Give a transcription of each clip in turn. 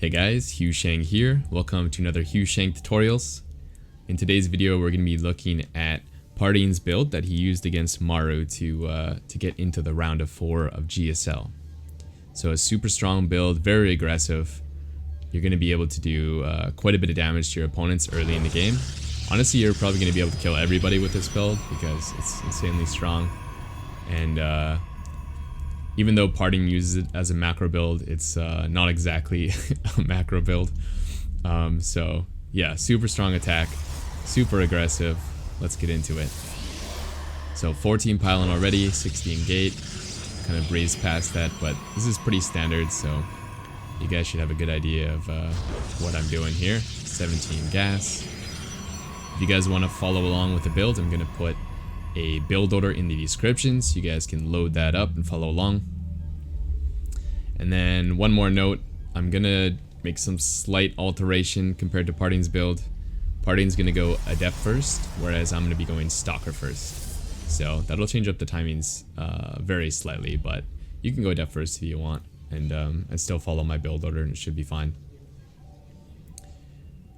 Hey guys, Hugh Shang here. Welcome to another Hugh Shang Tutorials. In today's video, we're going to be looking at Pardeen's build that he used against Maru to get into the round of 4 of GSL. So a super strong build, very aggressive. You're going to be able to do quite a bit of damage to your opponents early in the game. Honestly, you're probably going to be able to kill everybody with this build because it's insanely strong. And even though Pardeen uses it as a macro build, it's not exactly a macro build. So yeah, super strong attack, super aggressive. Let's get into it. So 14 pylon already, 16 gate. Kind of breezed past that, but this is pretty standard, so you guys should have a good idea of what I'm doing here. 17 gas. If you guys want to follow along with the build, I'm going to put a build order in the description so you guys can load that up and follow along. And then one more note, I'm gonna make some slight alteration compared to Pardeen's build. Pardeen's gonna go adept first, whereas I'm gonna be going stalker first. So that'll change up the timings very slightly, but you can go adept first if you want, and still follow my build order and it should be fine.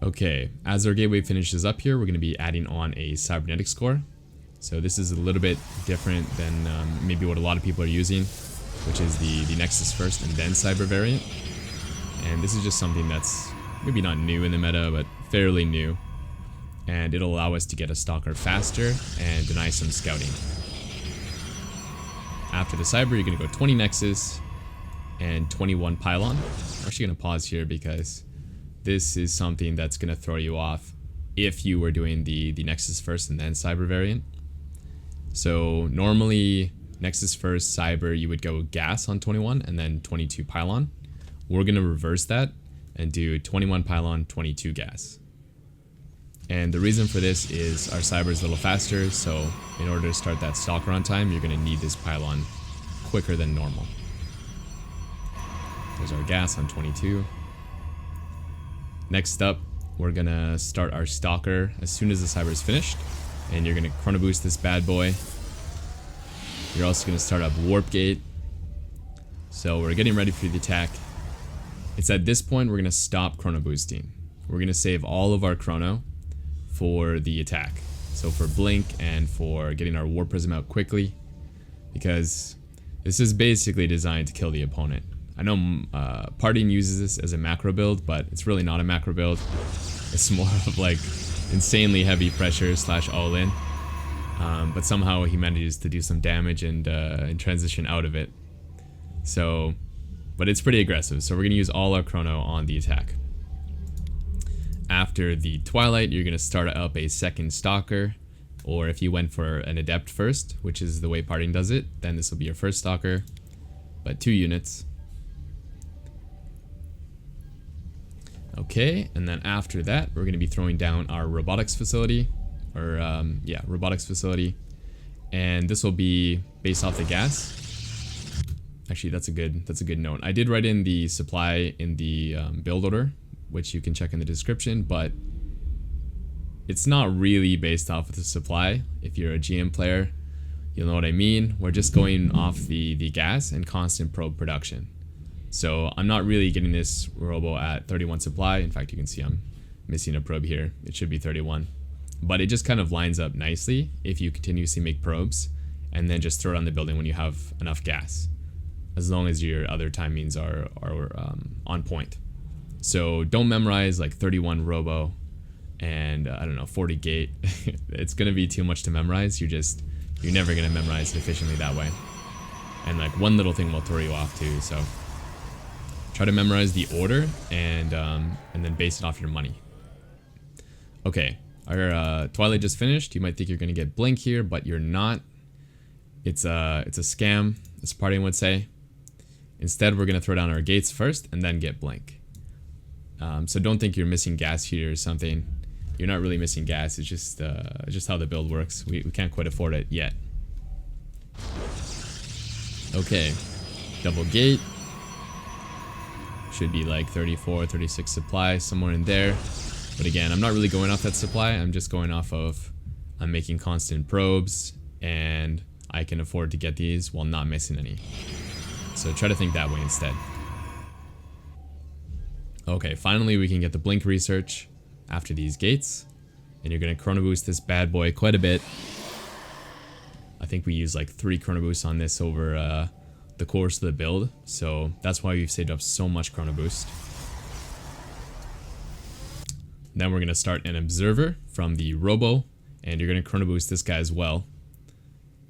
Okay, as our gateway finishes up here, we're gonna be adding on a cybernetics core. So this is a little bit different than maybe what a lot of people are using, which is the Nexus first and then Cyber variant. And this is just something that's maybe not new in the meta, but fairly new. And it'll allow us to get a Stalker faster and deny some scouting. After the Cyber, you're going to go 20 Nexus and 21 Pylon. I'm actually going to pause here because this is something that's going to throw you off if you were doing the Nexus first and then Cyber variant. So normally Nexus first, Cyber, you would go gas on 21 and then 22 pylon. We're going to reverse that and do 21 pylon, 22 gas. And the reason for this is our Cyber is a little faster, so in order to start that stalker on time, you're going to need this pylon quicker than normal. There's our gas on 22. Next up, we're going to start our stalker as soon as the Cyber is finished. And you're going to chrono boost this bad boy. You're also going to start up warp gate. So we're getting ready for the attack. It's at this point we're going to stop chrono boosting. We're going to save all of our chrono for the attack. So for blink and for getting our warp prism out quickly, because this is basically designed to kill the opponent. I know Pardeen uses this as a macro build, but it's really not a macro build. It's more of like insanely heavy pressure / all in. But somehow he manages to do some damage and transition out of it. So, but it's pretty aggressive. So we're going to use all our chrono on the attack. After the Twilight, you're going to start up a second Stalker. Or if you went for an Adept first, which is the way Pardeen does it, then this will be your first Stalker. But 2 units. Okay, and then after that, we're going to be throwing down our robotics facility. Or robotics facility, and this will be based off the gas. Actually, that's a good note. I did write in the supply in the build order, which you can check in the description, but it's not really based off of the supply. If you're a GM player, you'll know what I mean. We're just going off the gas and constant probe production. So I'm not really getting this robo at 31 supply. In fact, you can see I'm missing a probe here. It should be 31. But it just kind of lines up nicely if you continuously make probes and then just throw it on the building when you have enough gas, as long as your other timings are on point. So don't memorize like 31 robo and I don't know, 40 gate. It's gonna be too much to memorize. You're never gonna memorize it efficiently that way. And like one little thing will throw you off too. So try to memorize the order and then base it off your money. Okay. Our Twilight just finished. You might think you're going to get blink here, but you're not. It's a scam, as Pardeen would say. Instead, we're going to throw down our gates first and then get blink. So don't think you're missing gas here or something. You're not really missing gas. It's just how the build works. We can't quite afford it yet. Okay, double gate. Should be like 34, 36 supply, somewhere in there. But again, I'm not really going off that supply. I'm just going off of I'm making constant probes and I can afford to get these while not missing any. So try to think that way instead. Okay, finally we can get the blink research after these gates. And you're going to chrono boost this bad boy quite a bit. I think we used like 3 chrono boosts on this over the course of the build. So that's why we've saved up so much chrono boost. Then we're going to start an observer from the robo. And you're going to chrono boost this guy as well.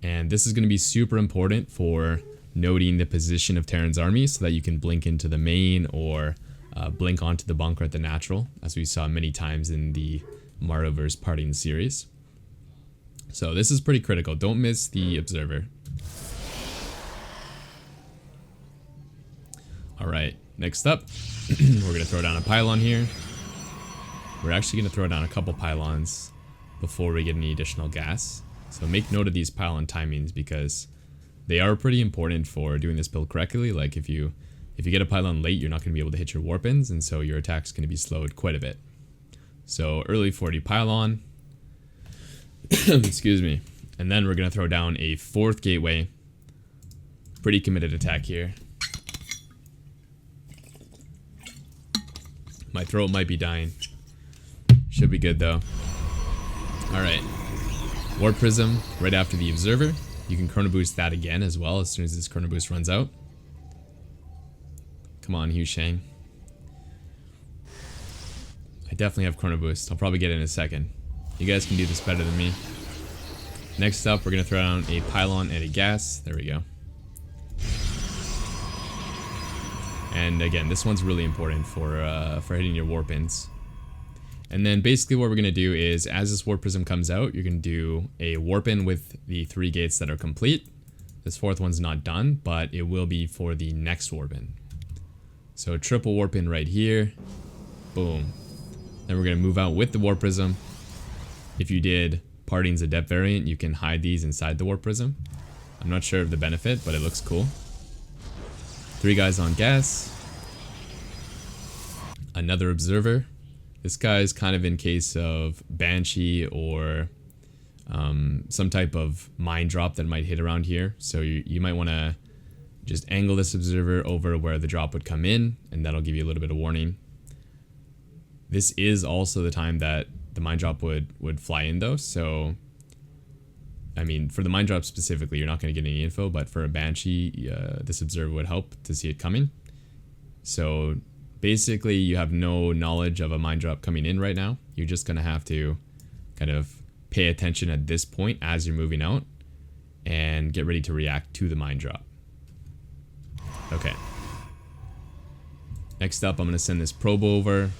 And this is going to be super important for noting the position of Terran's army so that you can blink into the main or blink onto the bunker at the natural, as we saw many times in the Maru vs. Parting series. So this is pretty critical. Don't miss the observer. Alright, next up, we're going to throw down a pylon here. We're actually going to throw down a couple pylons before we get any additional gas. So make note of these pylon timings because they are pretty important for doing this build correctly. Like if you get a pylon late, you're not going to be able to hit your warp-ins, and so your attack's going to be slowed quite a bit. So early 40 pylon. Excuse me. And then we're going to throw down a 4th gateway. Pretty committed attack here. My throat might be dying. Should be good though. Alright. Warp Prism right after the observer. You can chrono boost that again as well as soon as this chrono boost runs out. Come on, Hugh Shang. I definitely have chrono boost. I'll probably get it in a second. You guys can do this better than me. Next up, we're going to throw down a pylon and a gas. There we go. And again, this one's really important for hitting your warp-ins. And then basically what we're going to do is, as this warp prism comes out, you're going to do a warp-in with the 3 gates that are complete. This 4th one's not done, but it will be for the next warp-in. So triple warp-in right here. Boom. Then we're going to move out with the warp prism. If you did Parting's Adept variant, you can hide these inside the warp prism. I'm not sure of the benefit, but it looks cool. 3 guys on gas. Another observer. This guy is kind of in case of Banshee or some type of mine drop that might hit around here. So you might want to just angle this observer over where the drop would come in, and that'll give you a little bit of warning. This is also the time that the mine drop would fly in though, so I mean, for the mine drop specifically, you're not going to get any info, but for a Banshee, this observer would help to see it coming. So basically, you have no knowledge of a mine drop coming in right now. You're just going to have to kind of pay attention at this point as you're moving out and get ready to react to the mine drop. Okay. Next up, I'm going to send this probe over.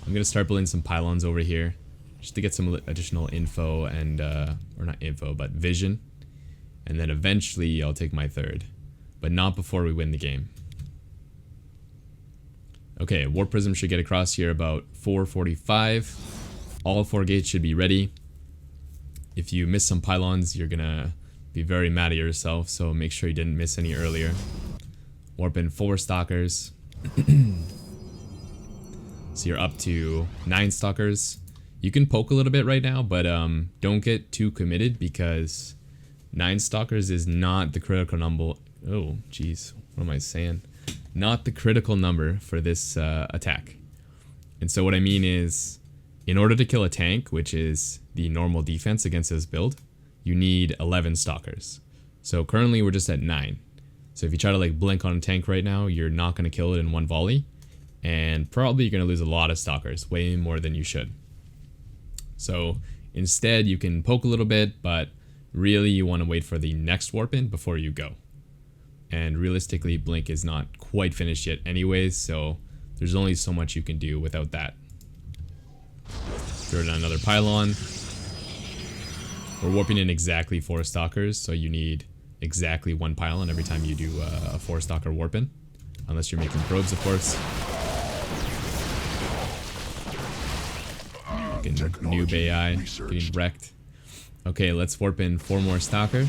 I'm going to start building some pylons over here just to get some additional info and, or not info, but vision. And then eventually I'll take my 3rd, but not before we win the game. Okay, Warp Prism should get across here about 4:45. All 4 gates should be ready. If you miss some pylons, you're gonna be very mad at yourself, so make sure you didn't miss any earlier. Warp in 4 stalkers. So you're up to 9 stalkers. You can poke a little bit right now, but don't get too committed because 9 stalkers is not the critical number. Oh, jeez, what am I saying? Not the critical number for this attack. And so what I mean is, in order to kill a tank, which is the normal defense against this build, you need 11 stalkers. So currently we're just at 9. So if you try to like blink on a tank right now, you're not going to kill it in one volley. And probably you're going to lose a lot of stalkers, way more than you should. So instead you can poke a little bit, but really you want to wait for the next warp in before you go. And realistically, blink is not quite finished yet anyways, so there's only so much you can do without that. Throw down another pylon. We're warping in exactly 4 stalkers, so you need exactly 1 pylon every time you do a 4 stalker warp in. Unless you're making probes, of course. Noob AI getting wrecked. Okay, let's warp in 4 more stalker.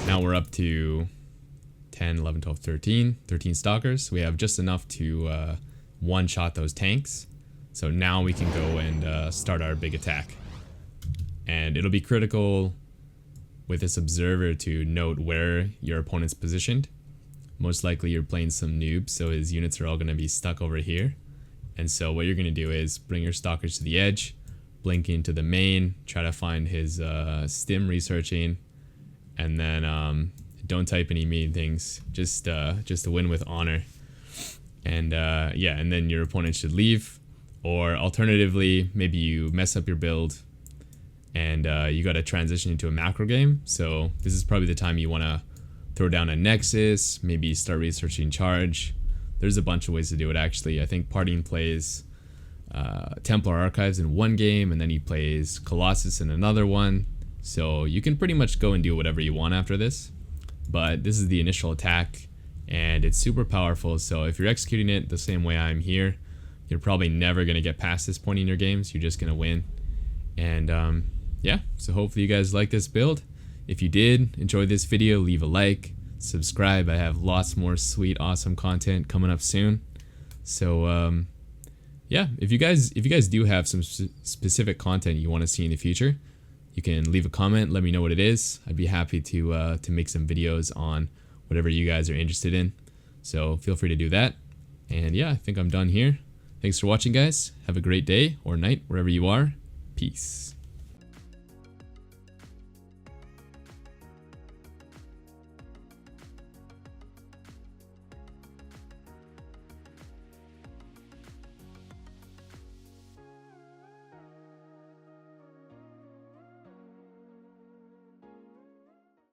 Now we're up to 10, 11, 12, 13 stalkers. We have just enough to one-shot those tanks. So now we can go and start our big attack. And it'll be critical with this observer to note where your opponent's positioned. Most likely you're playing some noob, so his units are all going to be stuck over here. And so what you're going to do is bring your stalkers to the edge, blink into the main, try to find his stim researching, and then don't type any mean things, just to win with honor. And yeah, and then your opponent should leave. Or alternatively, maybe you mess up your build and you got to transition into a macro game. So this is probably the time you want to throw down a Nexus, maybe start researching charge. There's a bunch of ways to do it actually. I think Parting plays Templar Archives in one game, and then he plays Colossus in another one. So you can pretty much go and do whatever you want after this. But this is the initial attack, and it's super powerful. So if you're executing it the same way I'm here, you're probably never going to get past this point in your games. You're just going to win. And yeah, so hopefully you guys like this build. If you did enjoy this video, leave a like, subscribe. I have lots more sweet, awesome content coming up soon. So yeah, if you guys do have some specific content you want to see in the future, you can leave a comment, let me know what it is. I'd be happy to make some videos on whatever you guys are interested in. So feel free to do that. And yeah, I think I'm done here. Thanks for watching, guys. Have a great day or night wherever you are. Peace.